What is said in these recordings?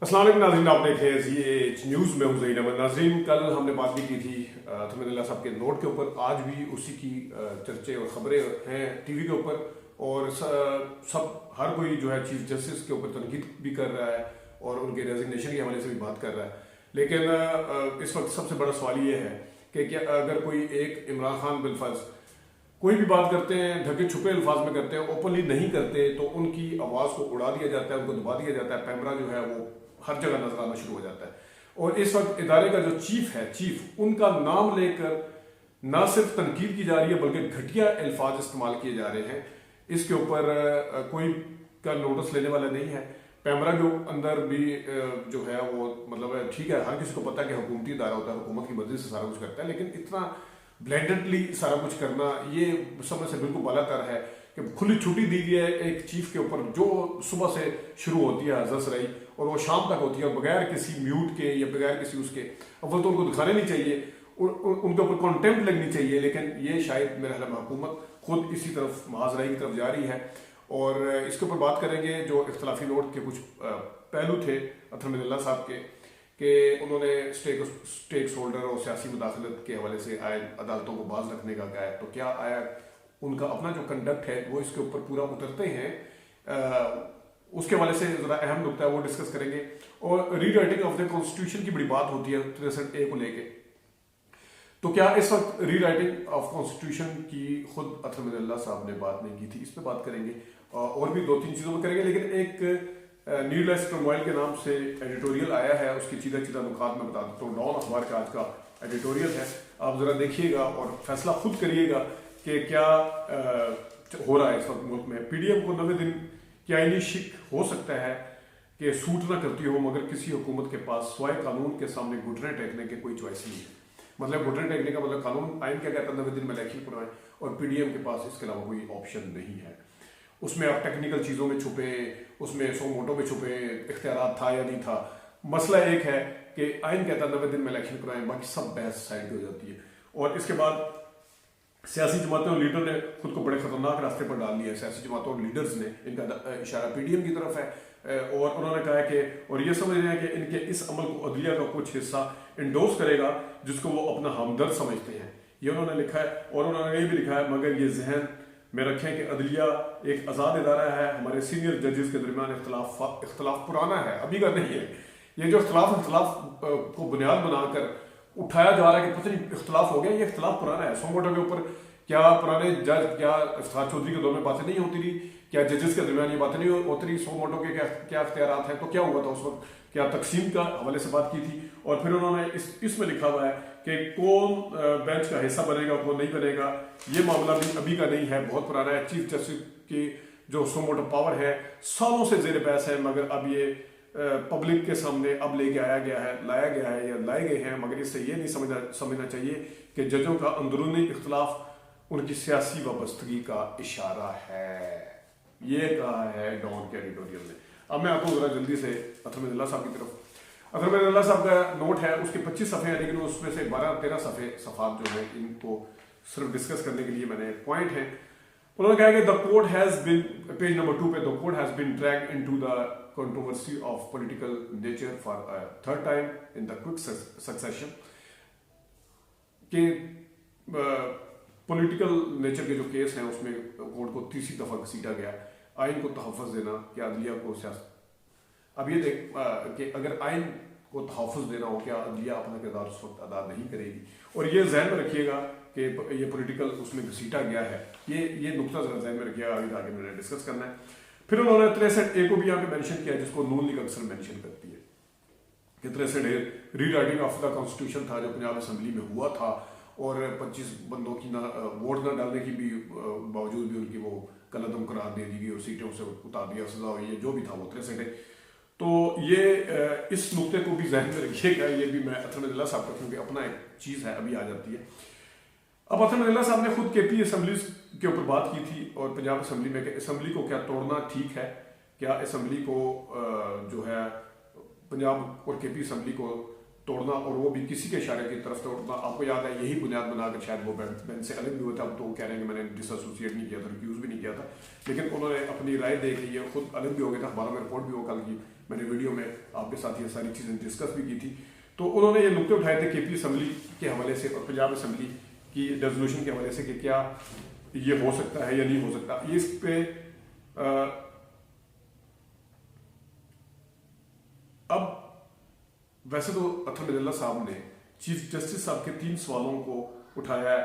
अस्सलाम वालेकुम नाज़रीन, आप देख रहे हैं जी न्यूज़ में हूं ज़हीर अहमद। नाज़रीन, कल हमने बात भी की थी थमीदुल्लाह साहब के नोट के ऊपर। आज भी उसी की चर्चे और खबरें हैं टीवी के ऊपर, और सब हर कोई जो है चीफ जस्टिस के ऊपर तनकीद भी कर रहा है और उनके रेजिग्नेशन के हवाले से भी बात कर रहा है। लेकिन इस वक्त सबसे बड़ा सवाल ये है कि क्या अगर कोई एक इमरान खान बिलफर्ज कोई भी बात करते हैं, ढके छुपे अल्फाज में करते हैं, ओपनली नहीं करते, तो उनकी आवाज़ को उड़ा दिया जाता है, उनको दबा दिया जाता है, पैमरा जो है वो हर जगह नजर आना शुरू हो जाता है। और इस वक्त इदारे का जो चीफ उनका नाम लेकर ना सिर्फ तनकीद की जा रही है बल्कि घटिया अल्फाज इस्तेमाल किए जा रहे हैं। इसके ऊपर कोई का नोटिस लेने वाला नहीं है। पैमरा के अंदर भी जो है वो मतलब ठीक है, हर किसी को पता है कि हुकूमती इदारा होता है, हुकूमत की मर्जी से सारा कुछ करता है, लेकिन इतना ब्लेंडेंटली सारा कुछ करना ये समय से बिल्कुल बालातर है कि खुली छुट्टी दी गई है एक चीफ के ऊपर जो सुबह से शुरू होती है हजस रही और वो शाम तक होती है, बगैर किसी म्यूट के या बगैर किसी उसके। अव्वल तो उनको दिखाने नहीं चाहिए, उनके ऊपर कॉन्टेम्प्ट लगनी चाहिए, लेकिन ये शायद मेरे ख्याल में हुकूमत खुद इसी तरफ महाजराई की तरफ जा रही है। और इसके ऊपर बात करेंगे जो इख्तलाफी नोट के कुछ पहलू थे थमीदुल्लाह साहब के, कि उन्होंने स्टेक्स होल्डर और सियासी मुदाखलत के हवाले से आए अदालतों को बाज रखने का कहा है, तो क्या आया उनका अपना जो कंडक्ट है वो इसके ऊपर पूरा उतरते हैं? उसके हवाले से जरा अहम नुकता है वो डिस्कस करेंगे। और रीराइटिंग ऑफ द कॉन्स्टिट्यूशन की बड़ी बात होती है 63A को लेके, तो क्या इस वक्त रीराइटिंग ऑफ कॉन्स्टिट्यूशन की खुद थमीदुल्लाह साहब ने बात नहीं की थी? इस पर बात करेंगे और भी दो तीन चीजों में करेंगे। लेकिन एक नीडलेस टर्मोइल के नाम से एडिटोरियल आया है, उसकी सीधा सीधा नुकात में बता देता हूँ। डॉन अखबार का आज का एडिटोरियल है, आप जरा देखिएगा और फैसला खुद करिएगा कि क्या हो रहा है इस वक्त मुल्क में। पीडीएम को 90 दिन की आईनी शिक हो सकता है कि सूट ना करती हो, मगर किसी हुकूमत के पास स्वाय कानून के सामने घुटने टेकने के कोई चॉइस नहीं है। मतलब घुटने टेकने का मतलब कानून आइन क्या कहता है, 90 दिन में इलेक्शन करवाएं, और पीडीएम के पास इसके अलावा कोई ऑप्शन नहीं है। उसमें आप टेक्निकल चीज़ों में छुपे, उसमें सो मोटो में छुपे, इख्तियार था या नहीं था। मसला एक है कि आइन कहता है 90 दिन में इलेक्शन कराएं, बाकी सब बहस साइड हो जाती है। और इसके बाद सियासी जमातों और लीडर ने खुद को बड़े खतरनाक रास्ते पर डाल लिया है। सियासी जमातों और लीडर्स ने, इनका इशारा पीडीएम की तरफ है, और उन्होंने कहा है कि और ये समझ रहे हैं कि इनके इस अमल को अदलिया का कुछ हिस्सा इंडोर्स करेगा जिसको वो अपना हमदर्द समझते हैं। ये उन्होंने लिखा है। और उन्होंने ये भी लिखा है, मगर ये जहन में रखें कि अदलिया एक आज़ाद इदारा है, हमारे सीनियर जजेस के दरमियान इख्तलाफ पुराना है, अभी का नहीं है। ये जो इख्तलाफ को बुनियाद बनाकर उठाया जा रहा है कि पता नहीं इख्तलाफ हो गया, ये इख्तलाफ पुराना है। सोमोटो के ऊपर क्या पुराने जज, क्या इफ्तार चौधरी के दौर में बातें नहीं होती रही? क्या जजेस के दरमियान ये बातें नहीं होती रही? सोमोटो के क्या इख्तियारात हैं? तो क्या हुआ था उस वक्त? क्या तकसीम का हवाले से बात की थी? और फिर उन्होंने इसमें लिखा हुआ है कि कौन बेंच का हिस्सा बनेगा, कौन नहीं बनेगा। ये मामला भी अभी का नहीं है, बहुत पुराना है। चीफ जस्टिस की जो सोमोटो पावर है सालों से जेर बहस है, मगर अब ये पब्लिक के सामने अब लेके लाया गया है या लाए गए हैं। मगर इससे ये नहीं समझना चाहिए कि जजों का अंदरूनी इख्तलाफ उनकी सियासी वाबस्तगी का इशारा है। ये कहा है डॉन के एडिटोरियल ने। अब मैं आपको जरा जल्दी से थमीदुल्लाह साहब की तरफ, थमीदुल्लाह साहब का नोट है, उसके 25 सफ़े हैं, लेकिन उसमें से 12-13 सफ़ात जो है इनको सिर्फ डिस्कस करने के लिए मैंने पॉइंट है। उन्होंने कहा कि the court has been, page number 2 पे, the court has been dragged into the controversy of political nature for third time in the quick succession. के पॉलिटिकल नेचर के जो केस हैं उसमें कोर्ट को तीसरी दफा घसीटा गया। आइन को तहफ़्फ़ुज़ देना, क्या अदलिया को सियासत, अब ये देख कि अगर आइन को तहफ़्फ़ुज़ देना हो, क्या अदलिया अपना किरदार उस वक्त अदा नहीं करेगी? और ये जहन में रखिएगा कि ये पॉलिटिकल उसमें घसीटा गया है। ये नुकता जरा जहन में रखिएगा, आगे मैंने डिस्कस करना है। फिर उन्होंने 63A को भी यहाँ पे मेंशन किया, जिसको नून लीग अक्सर मेंशन करती है कि 63A rewriting of the constitution था जो पंजाब असेंबली में हुआ था, और 25 बंदों की वोट न डालने की भी बावजूद भी उनकी वो कलअदम करार दे दी गई और सीटों से उतार दिया, सजा हुई है, जो भी था वो 63A। तो ये इस नुक्ते को भी जहन में रखिएगा। ये भी मैं थमीदुल्लाह साहब का, क्योंकि अपना एक चीज़ है, अभी आ जाती है। अब थमीदुल्लाह साहब ने खुद केपी असेंबलीज के ऊपर बात की थी और पंजाब असेंबली में कि असेंबली को क्या तोड़ना ठीक है? क्या असेंबली को जो है पंजाब और केपी असेंबली को तोड़ना, और वो भी किसी के इशारे की तरफ तोड़ना? आपको याद है यही बुनियाद बनाकर शायद वो बेंच से अलग भी हुआ था। अब तो वो कह रहे हैं कि मैंने डिसएसोसिएट नहीं किया था, रिक्यूज भी नहीं किया था, लेकिन उन्होंने अपनी राय दे के ये खुद अलग भी हो गया था। अखबारों में रिपोर्ट भी वो कल की मैंने वीडियो में आपके साथ ये सारी चीज़ें डिस्कस भी की थी। तो उन्होंने ये नुकते उठाए थे केपी असम्बली के हवाले से और पंजाब असम्बली की रेजोल्यूशन के हवाले से कि क्या ये हो सकता है या नहीं हो सकता। ये इस पे अब वैसे तो अतर मिनल्ला साहब ने चीफ जस्टिस साहब के 3 सवालों को उठाया है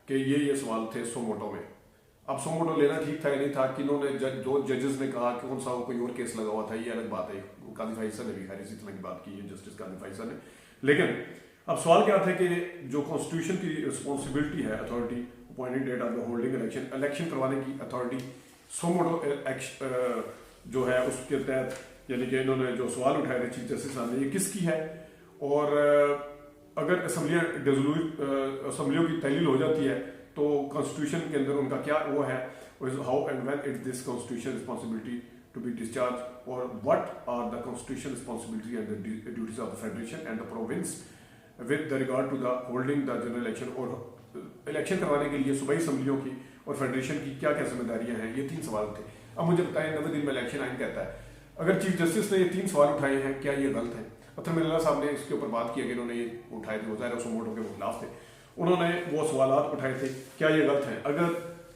कि ये सवाल थे सोमोटो में। अब सोमोटो लेना ठीक था या नहीं था, कि इन्होंने दो जजेस ने कहा कि कौन सा कोई और केस लगा हुआ था, ये अलग बात है। काजी फाइसर ने भी खैर इसी तरह की बात की है, जस्टिस काजी फाइसर ने। लेकिन अब सवाल क्या था कि जो कॉन्स्टिट्यूशन की रिस्पॉन्सिबिलिटी है authority appointed date of the holding election करवाने की अथॉरिटी सोमोटो जो है उसके तहत, यानी कि इन्होंने जो सवाल उठाए थे चीफ जस्टिस साहब ने, ये किसकी है। और अगर असम्बलियों की तहलील हो जाती है तो कॉन्स्टिट्यूशन के अंदर उनका क्या वो है, how and when it this constitution responsibility to be discharge, और what are the constitution responsibility and the duties of the federation and the province with the regard to the holding the general election. और election करवाने के लिए सूबाई असम्बलियों की और federation की क्या क्या जिम्मेदारियां हैं। ये 3 सवाल थे। अब मुझे बताएं, 90 दिन में इलेक्शन आइन कहता है, अगर चीफ जस्टिस ने ये 3 सवाल उठाए हैं, क्या ये गलत है। अतर मिनल्ला साहब ने इसके ऊपर बात की कि इन्होंने ये उठाए थे, ज़ाहिर है सोमोटो के खिलाफ थे, उन्होंने वो सवाल उठाए थे, क्या ये गलत है। अगर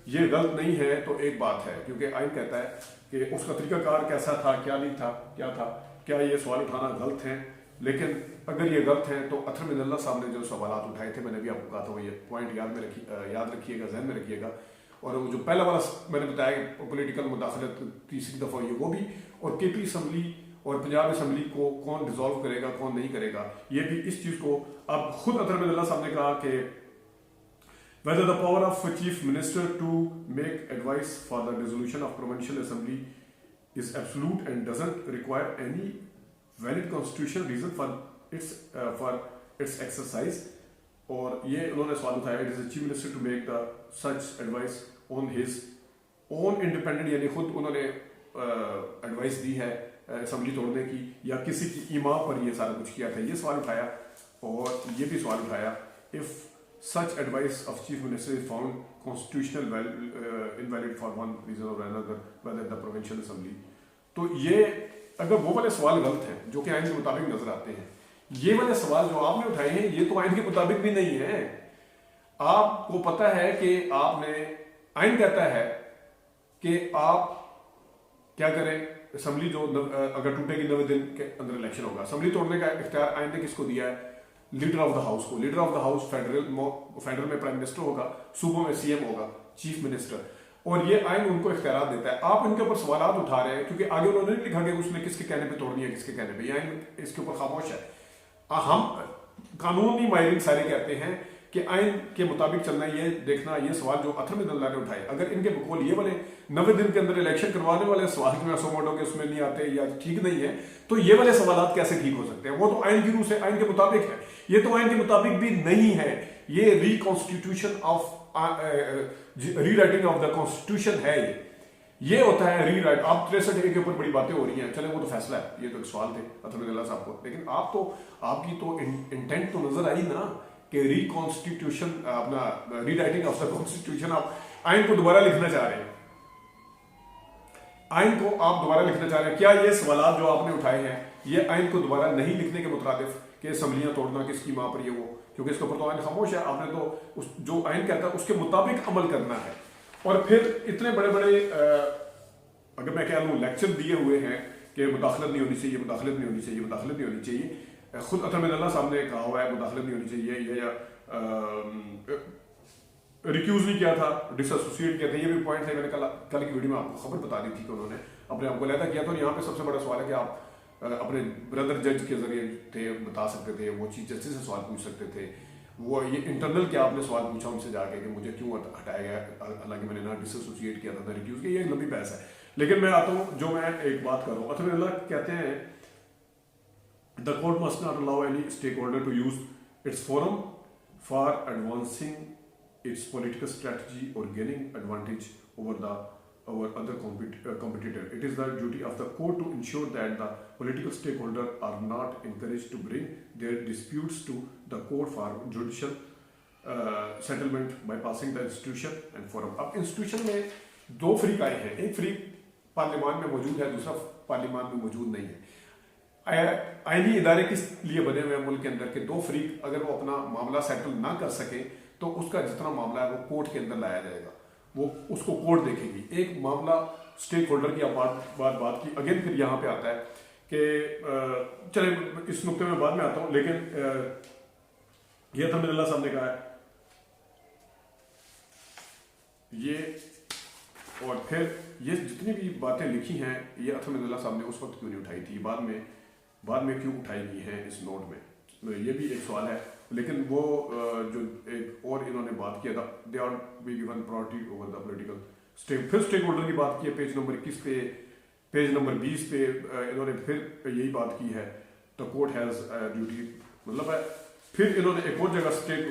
ये गलत नहीं है तो एक बात है, क्योंकि आइन कहता है कि उसका तरीकाकार कैसा था, क्या नहीं था, क्या था, क्या ये सवाल उठाना गलत है। लेकिन अगर ये गलत है तो अतर मिनल्ला साहब ने जो सवाल उठाए थे, मैंने भी आपको कहा था, वो ये पॉइंट याद रखिएगा, जहन में रखिएगा। और जो पहला वाला मैंने बताया कि पॉलिटिकल मुदाखलत तीसरी दफ़ा ये वो भी, और केपी असम्बली और पंजाब असम्बली को कौन डिसॉल्व करेगा कौन नहीं करेगा, ये भी इस चीज़ को अब खुद अतर मिनल्ला साहब ने कहा कि whether the power of chief minister to make advice for the resolution of provincial assembly is absolute and doesn't require any valid constitutional reason for its exercise। और ये उन्होंने सवाल उठाया, it is the chief minister to make the such advice on his own independent, यानी खुद उन्होंने advice दी है assembly तोड़ने की या किसी की ईमा पर ये सारा कुछ किया था, ये सवाल उठाया। और ये भी सवाल उठाया, if such advice of chief minister is found constitutional invalid for one reason or another whether the provincial assembly। तो ये अगर वो वाले सवाल गलत हैं जो कि आइन के मुताबिक नजर आते हैं, ये वाले सवाल जो आपने उठाए हैं ये तो आइन के मुताबिक भी नहीं है। आपको पता है कि आपने, आइन कहता है कि आप क्या करें, असम्बली जो अगर टूटेगी 90 दिन के अंदर इलेक्शन होगा। असम्बली तोड़ने का इख्तियार आइन ने किसको दिया है, लीडर ऑफ द हाउस को। Leader of the house federal में प्राइम मिनिस्टर होगा, सूबों में सीएम होगा, चीफ मिनिस्टर, और ये आइन उनको इख्तियार देता है। आप इनके ऊपर सवाल उठा रहे हैं क्योंकि आगे उन्होंने नहीं लिखा कि उसने किसके कहने पे तोड़नी है, किसके कहने पे। ये आइन इसके ऊपर खामोश है। हम कानूनी माहिरीन सारे कहते हैं कि आइन के मुताबिक चलना, ये देखना, ये सवाल जो अतर मिनल्ला ने उठाए, अगर इनके बकौल ये वाले 90 दिन के अंदर इलेक्शन करवाने वाले सवाल जो सोमोटो के उसमें नहीं आते या ठीक नहीं है, तो ये वाले सवाल कैसे ठीक हो सकते हैं। वो तो आइन की रूह से आइन के मुताबिक है, ये तो आइन के मुताबिक भी नहीं है। ये reconstitution of rewriting of the constitution है। ये होता है रीराइट। आप 63A के ऊपर बड़ी बातें हो रही हैं, चले वो तो फैसला है, ये तो एक सवाल थे अतर मिनल्ला साहब को। लेकिन आपकी तो इंटेंट तो नजर आई ना कि रिकॉन्स्टिट्यूशन, अपना रीराइटिंग ऑफ द कॉन्स्टिट्यूशन, आप आइन को दोबारा लिखना चाह रहे हैं। आइन को आप दोबारा लिखना चाह रहे हैं। क्या ये सवाल जो आपने उठाए हैं ये आइन को दोबारा नहीं लिखने के मुताबिक कि असम्बलियां तोड़ना किसकी मां पर, ये वो, क्योंकि इसके ऊपर तो आइन खामोश है। आपने तो जो आइन कहता है उसके मुताबिक अमल करना है। और फिर इतने बड़े बड़े अगर मैं कह लूँ लेक्चर दिए हुए हैं कि मुदाखलत नहीं होनी चाहिए, मुदाखलत नहीं होनी चाहिए, मुदाखलत नहीं होनी चाहिए। खुद अतर मिनल्ला साहब ने कहा हुआ है मुदाखलत नहीं होनी चाहिए, या रिक्यूज नहीं किया था, डिसएसोसिएट किया था। ये भी पॉइंट है, मैंने कल की वीडियो में आपको खबर बता दी थी कि उन्होंने अपने आप को लहदा किया था। और यहाँ पे सबसे बड़ा सवाल है कि आप अपने ब्रदर जज के जरिए थे बता सकते थे, वो चीफ जस्टिस से सवाल पूछ सकते थे। वो ये इंटरनल क्या आपने सवाल पूछा उनसे जाके कि मुझे क्यों हटाया गया, हालांकि मैंने ना डिसएसोसिएट किया था ना रिक्यूज किया। ये लंबी बहस है। लेकिन मैं आता हूँ, जो मैं एक बात कर रहा हूँ, अतर मिनल्ला कहते हैं the court must not allow any stakeholder to use its forum for advancing its political strategy or gaining advantage over other competitor. It is the duty of the court to ensure that the political stakeholders are not encouraged to bring their disputes to the court for judicial settlement by passing the institution and forum। अब institution में 2 फरीक आए हैं, एक फरीक पार्लियामान में मौजूद है, दूसरा पार्लियामान में मौजूद नहीं है। आईनी इदारे किस लिए बने हुए हैं मुल्क के अंदर के दो फरीक अगर वो अपना मामला सेटल ना कर सके तो उसका जितना मामला है वो कोर्ट के अंदर लाया जाएगा, वो उसको कोर्ट देखेगी। एक मामला स्टेक होल्डर की बात की अगेन फिर यहाँ पे आता है कि चले इस नुक्ते में बाद में आता हूँ, लेकिन ये अतर मिनल्ला साहब ने कहा है ये, और फिर ये जितनी भी बातें लिखी हैं ये अतर मिनल्ला साहब ने उस वक्त क्यों नहीं उठाई थी, बाद में क्यों उठाई गई हैं इस नोट में, ये भी एक सवाल है। लेकिन वो जो एक और इन्होंने बात किया था, they are be given priority over the political stake, फिर स्टेक होल्डर की बात की है पेज नंबर 21 पे, पेज नंबर 20 पे इन्होंने फिर यही बात की है, द कोर्ट हैज ड्यूटी, मतलब है फिर इन्होंने एक और जगह स्टेक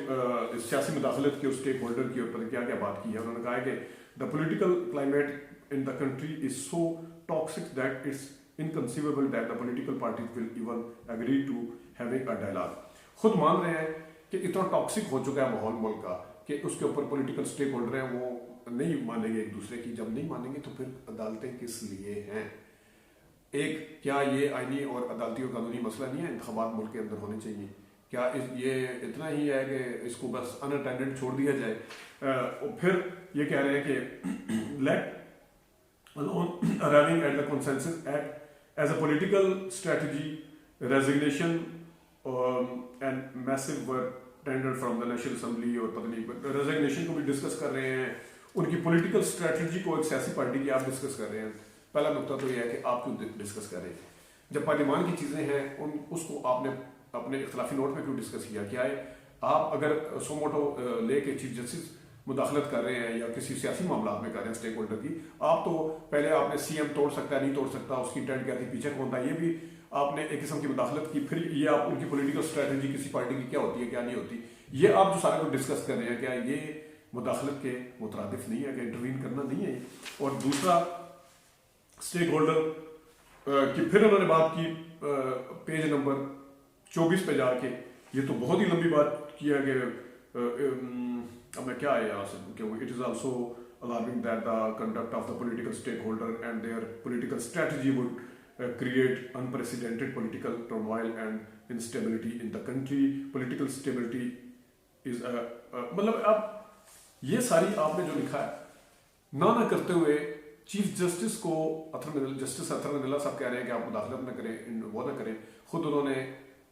सियासी मुदाखलत की और स्टेक होल्डर के ऊपर क्या क्या बात की है। उन्होंने कहा है कि the political climate in the country is so toxic that it's inconceivable that the political parties will even agree to having a dialogue. खुद मान रहे हैं कि इतना टॉक्सिक हो चुका है माहौल मुल्क का कि उसके ऊपर पॉलिटिकल स्टेक होल्डर हैं वो नहीं मानेंगे एक दूसरे की, जब नहीं मानेंगे तो फिर अदालतें किस लिए हैं। एक क्या ये आईनी और अदालती और कानूनी मसला नहीं है, इंतखाबात मुल्क के अंदर होने चाहिए, क्या ये इतना ही है कि इसको बस अनअटेंडेड छोड़ दिया जाए। और फिर ये कह रहे हैं कि let alone arriving at the consensus act as a political strategy, resignation and massive work tender from the National Assembly, और पता नहीं रेजिग्नेशन को भी डिस्कस कर रहे हैं, उनकी पॉलिटिकल स्ट्रेटजी को एक सियासी पार्टी की आप डिस्कस कर रहे हैं। पहला नुकता तो यह है कि आप क्यों डिस्कस कर रहे हैं, जब पार्लियामान की चीजें हैं उसको आपने अपने इख्तलाफी नोट में क्यों डिस्कस किया। क्या है आप अगर सोमोटो लेके चीफ जस्टिस मुदाखलत कर रहे हैं या किसी सियासी मामला में कर रहे हैं स्टेक होल्डर की, आप तो पहले आपने सीएम तोड़ सकता है नहीं तोड़ सकता, उसकी इंटेंट क्या थी, पीछे कौन था, ये भी आपने एक किस्म की मुदाखलत की। फिर ये आप उनकी पॉलिटिकल स्ट्रेटजी किसी पार्टी की क्या होती है क्या नहीं होती, ये आप जो सारा कुछ डिस्कस कर रहे हैं, क्या ये मुदाखलत के मुतरादिफ नहीं है, कि इंटरवीन करना नहीं है। और दूसरा स्टेक होल्डर की फिर उन्होंने बात की पेज नंबर 24 पे जाके, ये तो बहुत ही लंबी बात किया कि अब मैं क्या है यहाँ से, it is also alarming that the conduct of the political stakeholder and their political strategy would create unprecedented political turmoil and instability in the country. Political stability is मतलब अब ये सारी आपने जो लिखा है ना करते हुए चीफ जस्टिस को जस्टिस अतर मिनल्ला साहब कह रहे हैं कि आप मुदाखलत न करें, वो ना करें। खुद उन्होंने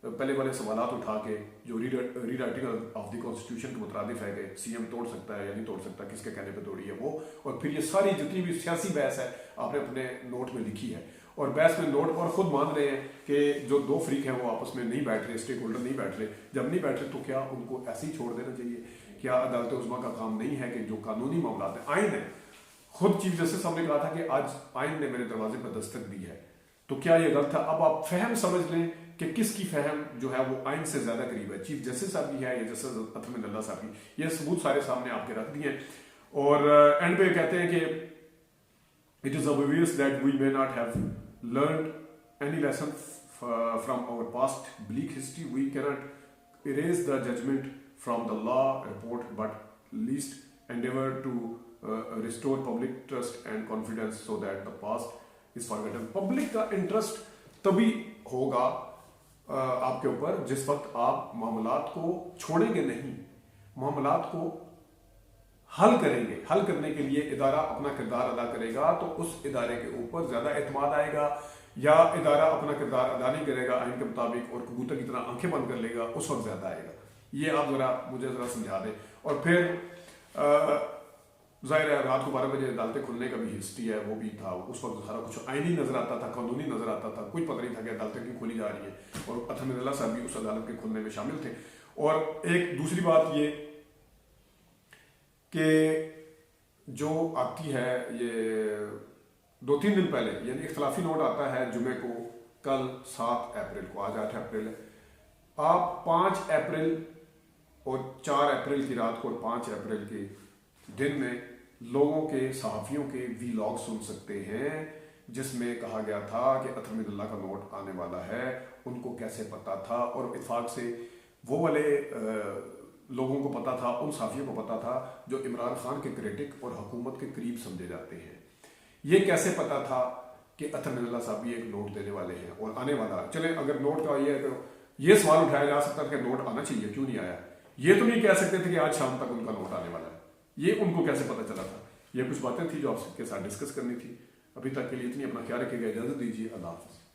पहले वाले सवालात उठा के जो रीराइटिंग ऑफ द कॉन्स्टिट्यूशन के मुताबिक है कि सीएम तोड़ सकता है या नहीं तोड़ सकता, किसके कहने पे तोड़ी है वो, और फिर ये सारी जितनी भी सियासी बहस है आपने अपने नोट में लिखी है। और बहस में नोट और खुद मान रहे हैं कि जो दो फ्रीक हैं वो आपस में नहीं बैठ रहे, स्टेक होल्डर नहीं बैठ रहे। जब नहीं बैठ रहे तो क्या उनको ऐसे ही छोड़ देना चाहिए? क्या अदालत उज़्मा का काम नहीं है कि जो कानूनी मामला है, आइन है, खुद चीफ जस्टिस साहब ने कहा था कि आज आइन ने मेरे दरवाजे पर दस्तक दी है, तो क्या ये गलत था? अब आप फहम समझ लें कि किसकी फहम जो है वो आइन से ज्यादा करीब है, चीफ जस्टिस साहब की है या जस्टिस अतर मिनल्ला साहब की। ये सबूत सारे सामने आपके रख दिए। और एंड पे कहते हैं कि it is obvious that we may not have learned any lesson from our past bleak history, we cannot erase the judgment from the law report, but least endeavor to restore public trust and confidence so that the past is forgotten. Public का interest तभी होगा आपके ऊपर जिस वक्त आप मामलात को छोड़ेंगे नहीं, मामलात को हल करेंगे। हल करने के लिए इदारा अपना किरदार अदा करेगा तो उस इदारे के ऊपर ज्यादा एतमाद आएगा, या इदारा अपना किरदार अदा नहीं करेगा आइन के मुताबिक और कबूतर की तरह आंखें बंद कर लेगा, उस वक्त ज्यादा आएगा। ये आप मुझे जरा समझा दें। और फिर जाहिर है रात को 12 बजे अदालतें खुलने का भी हिस्ट्री है, वो भी था। उस वक्त सारा कुछ आईनी नजर आता था, कानूनी नजर आता था, कुछ पता नहीं था कि अदालतें क्यों खोली जा रही है। और अतर मिनल्ला साहब भी उस अदालत के खुलने में शामिल थे। और एक दूसरी बात ये कि जो आती है, ये 2-3 दिन पहले यानी इख्तलाफी नोट आता है जुमे को, कल 7 अप्रैल को, आज 8 अप्रैल है। आप 5 अप्रैल और 4 अप्रैल की रात को और 5 अप्रैल के दिन में लोगों के, सहाफियों के वीलॉग सुन सकते हैं जिसमें कहा गया था कि अतर मिनल्ला का नोट आने वाला है। उनको कैसे पता था? और इत्फाक से वो वाले लोगों को पता था, उन सहाफियों को पता था जो इमरान खान के क्रिटिक और हुकूमत के करीब समझे जाते हैं। ये कैसे पता था कि अतर नजला साहब भी एक नोट देने वाले हैं और आने वाला। चले अगर नोट का ये है तो ये सवाल उठाया जा सकता था कि नोट आना चाहिए, क्यों नहीं आया। ये तो नहीं कह सकते थे कि आज शाम तक उनका नोट आने वाला है, ये उनको कैसे पता चला था। ये कुछ बातें थी जो आपके साथ डिस्कस करनी थी। अभी तक के लिए इतनी, अपना ख्याल रखिएगा, इजाजत दीजिए, अल्लाह हाफ़िज़।